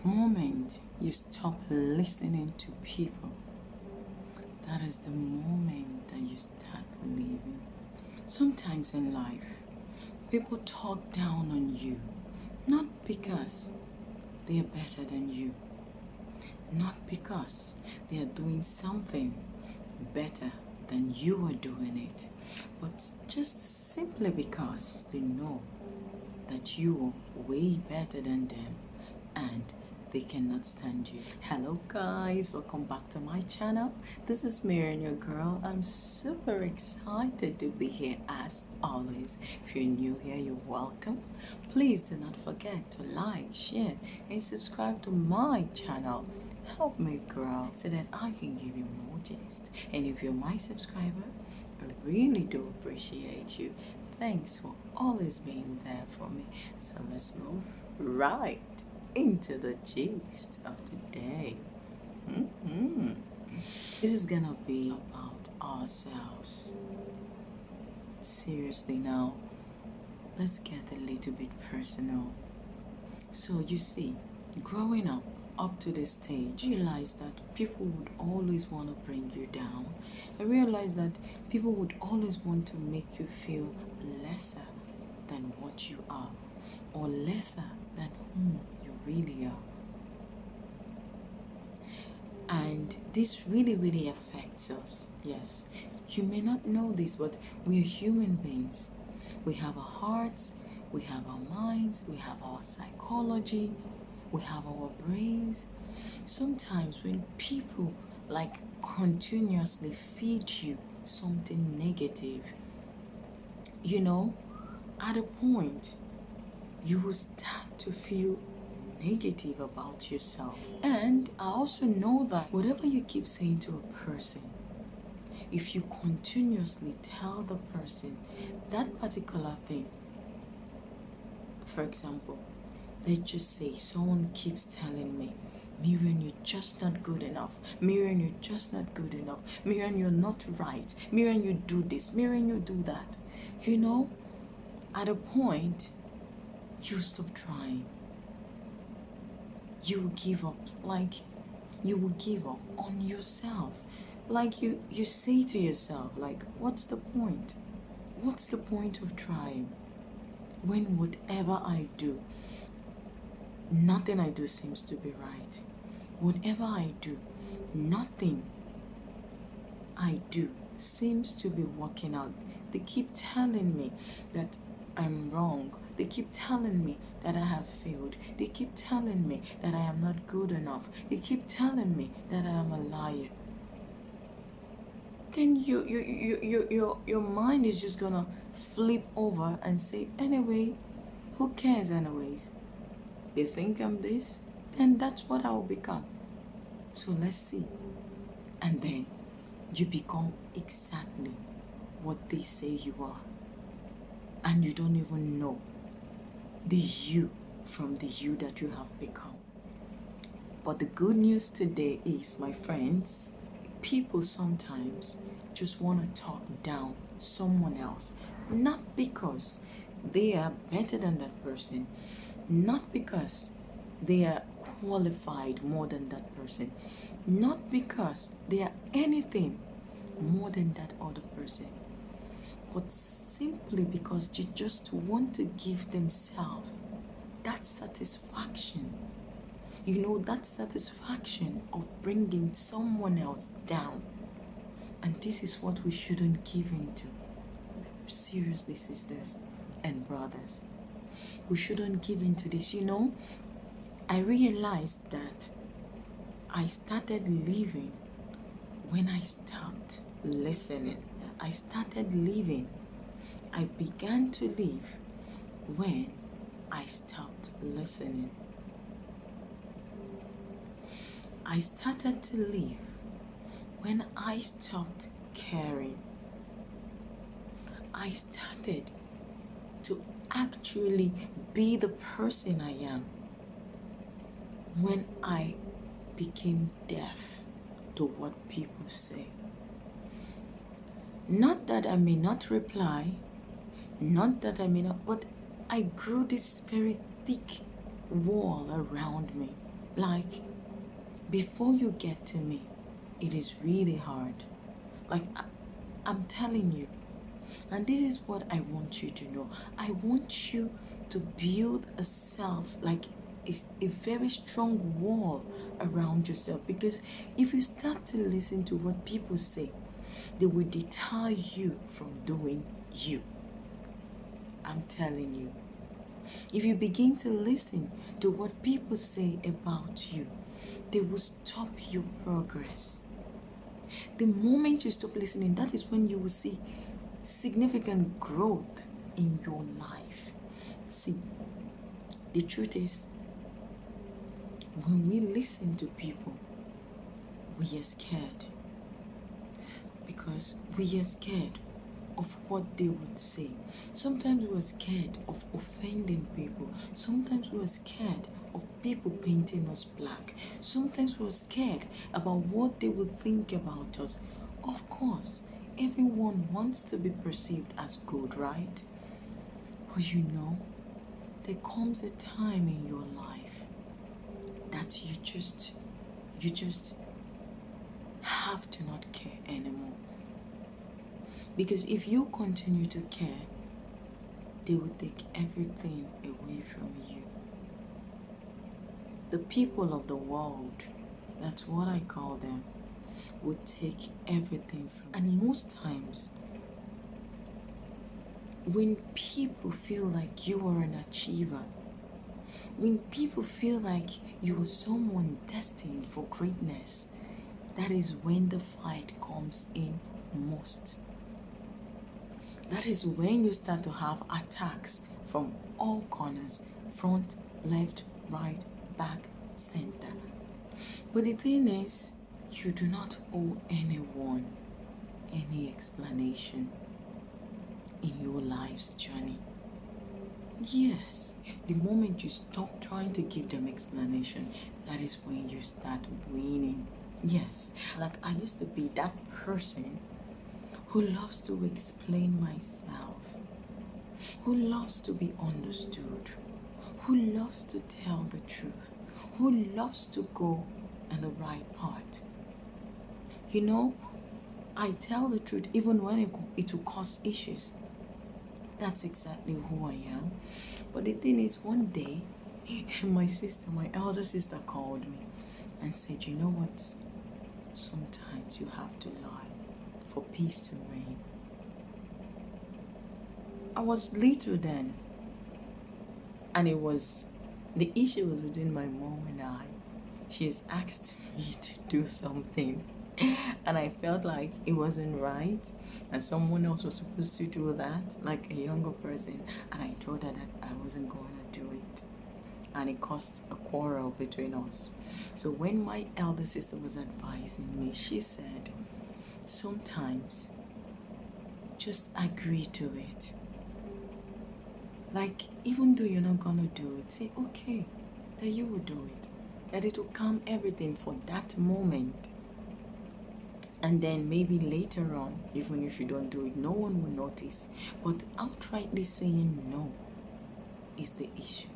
moment you stop listening to people, that is the moment that you start living. Sometimes in life, people talk down on you, not because they are better than you, not because they are doing something better than you are doing it, but just simply because they know that you are way better than them and they cannot stand you. Hello guys, welcome back to my channel. This is Miriam, your girl. I'm super excited to be here as always. If you're new here, you're welcome. Please do not forget to like, share and subscribe to my channel. Help me grow so that I can give you more gist. And if you're my subscriber, I really do appreciate you. Thanks for always being there for me. So let's move right into the gist of the day. This is gonna be about ourselves. Seriously now, let's get a little bit personal. So you see, growing up to this stage, I realized that people would always want to bring you down. I realized that people would always want to make you feel lesser than what you are, or lesser than whom you really are. And this really affects us. Yes, you may not know this, but we are human beings. We have our hearts, we have our minds, we have our psychology, we have our brains. Sometimes when people continuously feed you something negative, at a point you will start to feel negative about yourself. And I also know that whatever you keep saying to a person, if you continuously tell the person that particular thing, for example, let's just say someone keeps telling me, Miriam, you're just not good enough. Miriam, you're just not good enough. Miriam, you're not right. Miriam, you do this. Miriam, you do that. At a point, you stop trying. You will give up. You will give up on yourself. You say to yourself, what's the point? What's the point of trying? When whatever I do, nothing I do seems to be right. Whatever I do, nothing I do seems to be working out. They keep telling me that I'm wrong. They keep telling me that I have failed. They keep telling me that I am not good enough. They keep telling me that I am a liar. Then your mind is just gonna flip over and say, anyway, who cares anyways? They think I'm this, then that's what I will become. So let's see. And then you become exactly what they say you are. And you don't even know the you from the you that you have become. But the good news today is, my friends, people sometimes just want to talk down someone else. Not because they are better than that person, not because they are qualified more than that person, not because they are anything more than that other person, but simply because they just want to give themselves that satisfaction. That satisfaction of bringing someone else down. And this is what we shouldn't give into. Seriously, sisters and brothers, we shouldn't give into this. I realized that I started living when I stopped listening. I started living. I began to live when I stopped listening. I started to live when I stopped caring. I started to actually be the person I am when I became deaf to what people say. Not that I may not reply, not that I may not, but I grew this very thick wall around me. Like, before you get to me, it is really hard. Like, I'm telling you. And this is what I want you to know. I want you to build a self, like a very strong wall around yourself. Because if you start to listen to what people say, they will deter you from doing you. I'm telling you. If you begin to listen to what people say about you, they will stop your progress. The moment you stop listening, that is when you will see significant growth in your life. See, the truth is, when we listen to people, we are scared. Because we are scared of what they would say. Sometimes we are scared of offending people. Sometimes we are scared of people painting us black. Sometimes we are scared about what they would think about us. Of course, everyone wants to be perceived as good, right? But you know, there comes a time in your life that you just have to not care anymore. Because if you continue to care, they will take everything away from you. The people of the world, that's what I call them, will take everything from you. And most times, when people feel like you are an achiever, when people feel like you are someone destined for greatness, that is when the fight comes in most. That is when you start to have attacks from all corners, front, left, right, back, center. But the thing is, you do not owe anyone any explanation in your life's journey. Yes, the moment you stop trying to give them explanation, that is when you start winning. Yes, like I used to be that person who loves to explain myself, who loves to be understood, who loves to tell the truth, who loves to go in the right path. You know, I tell the truth even when it will cause issues. That's exactly who I am. But the thing is, one day, my elder sister called me and said, you know what? Sometimes you have to lie for peace to reign. I was little then, and the issue was between my mom and I. She has asked me to do something, and I felt like it wasn't right, and someone else was supposed to do that, like a younger person, and I told her that I wasn't going to do it, and it caused a quarrel between us. So when my elder sister was advising me, she said, sometimes just agree to it. Like, even though you're not gonna do it, say, okay, that you will do it. That it will calm everything for that moment. And then maybe later on, even if you don't do it, no one will notice. But outrightly saying no is the issue.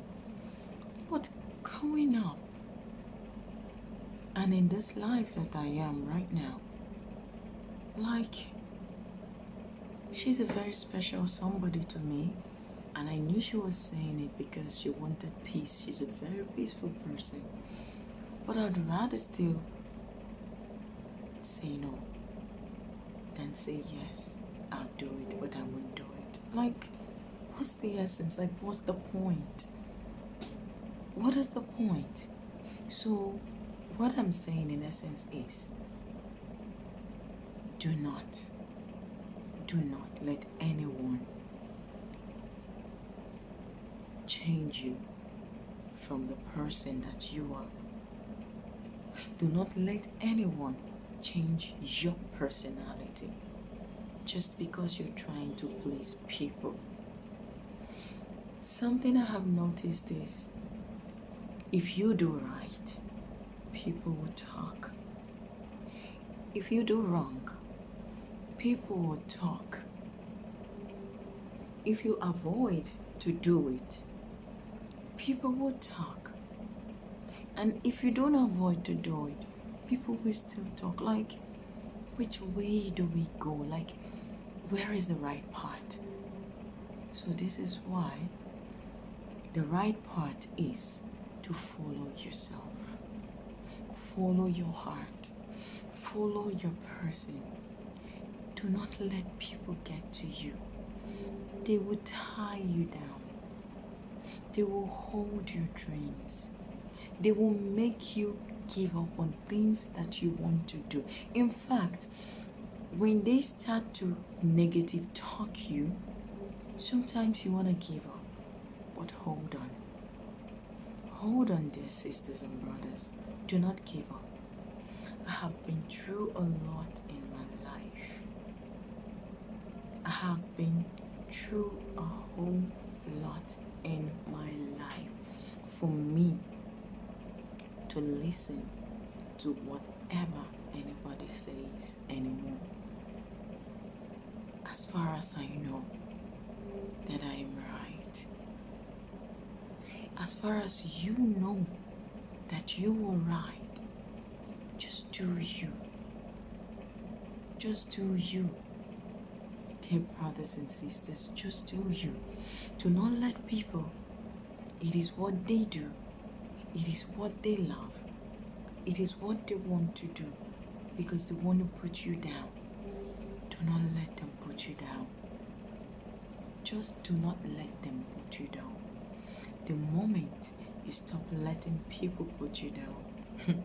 But growing up, and in this life that I am right now, like, she's a very special somebody to me. And I knew she was saying it because she wanted peace. She's a very peaceful person. But I'd rather still say no than say yes, I'll do it, but I won't do it. Like, what's the essence? Like, what's the point? What is the point? So, what I'm saying in essence is, do not let anyone change you from the person that you are. Do not let anyone change your personality just because you're trying to please people. Something I have noticed is, if you do right, people will talk. If you do wrong, people will talk. If you avoid to do it, people will talk. And if you don't avoid to do it, people will still talk. Like, which way do we go? Like, where is the right part? So this is why the right part is to follow yourself. Follow your heart. Follow your person. Do not let people get to you. They will tie you down. They will hold your dreams. They will make you give up on things that you want to do. In fact, when they start to negative talk you, sometimes you want to give up. But hold on. Hold on, dear sisters and brothers. Do not give up. I have been through a lot in my life. I have been through a whole lot in my life for me to listen to whatever anybody says anymore. As far as I know that I am right, as far as you know that you were right, just do you. Just do you. Dear brothers and sisters, just do you. Do not let people, it is what they do, it is what they love, it is what they want to do, because they want to put you down. Do not let them put you down. Just do not let them put you down. The moment you stop letting people put you down,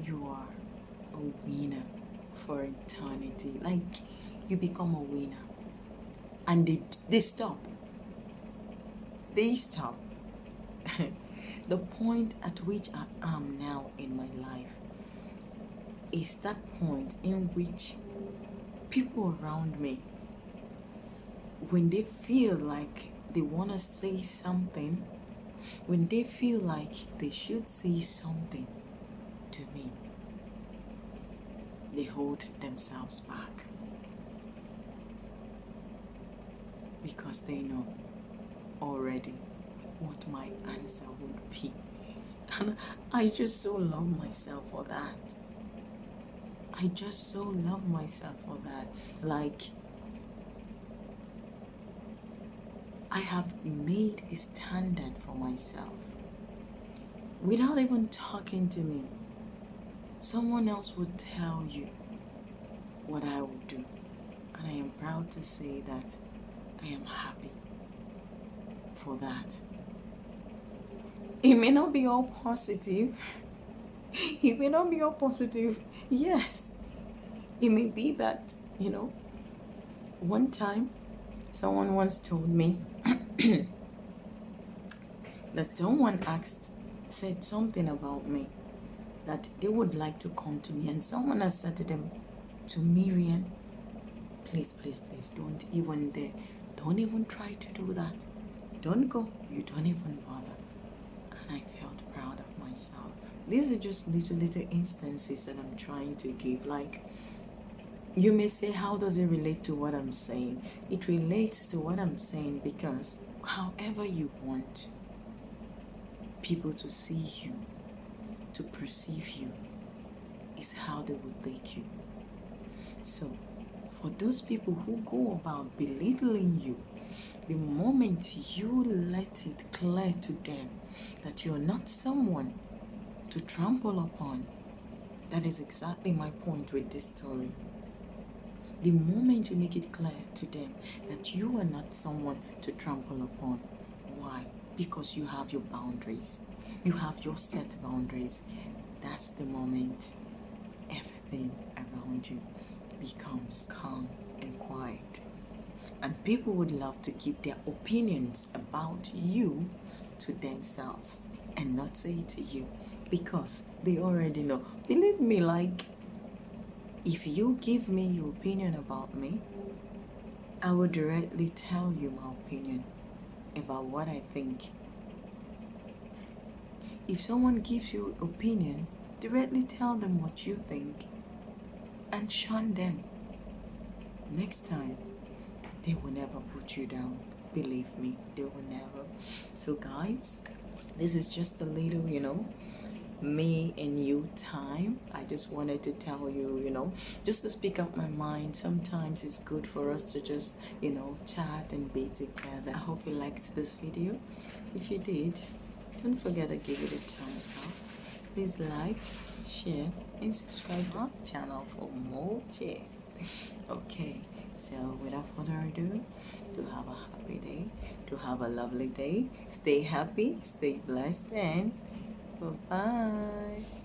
you are a winner for eternity. Like, you become a winner. And they stop. They stop. The point at which I am now in my life is that point in which people around me, when they feel like they want to say something, when they feel like they should say something to me, they hold themselves back. Because they know already what my answer would be. And I just so love myself for that. I just so love myself for that. Like, I have made a standard for myself. Without even talking to me, someone else would tell you what I would do. And I am proud to say that I am happy for that. It may not be all positive. It may not be all positive. Yes. It may be that, one time someone once told me that someone said something about me that they would like to come to me, and someone has said to them, to Miriam, please, don't even try to do that. Don't go. You don't even bother. And I felt proud of myself. These are just little instances that I'm trying to give. Like, you may say, how does it relate to what I'm saying? It relates to what I'm saying because however you want people to see you, to perceive you, is how they will take you. So, for those people who go about belittling you, the moment you let it clear to them that you're not someone to trample upon, that is exactly my point with this story. The moment you make it clear to them that you are not someone to trample upon. Why? Because you have your boundaries. You have your set boundaries. That's the moment everything around you becomes calm and quiet. And people would love to keep their opinions about you to themselves and not say it to you because they already know. Believe me, like, if you give me your opinion about me, I will directly tell you my opinion about what I think. If someone gives you opinion, directly tell them what you think and shun them. Next time, they will never put you down. Believe me, they will never. So guys, This is just a little, me and you time. I just wanted to tell you, just to speak up my mind. Sometimes it's good for us to just, chat and be together. I hope you liked this video. If you did, don't forget to give it a thumbs up. Please like, share, and subscribe to our channel for more tips. Okay, so without further ado, to have a happy day, to have a lovely day. Stay happy, stay blessed, and bye-bye.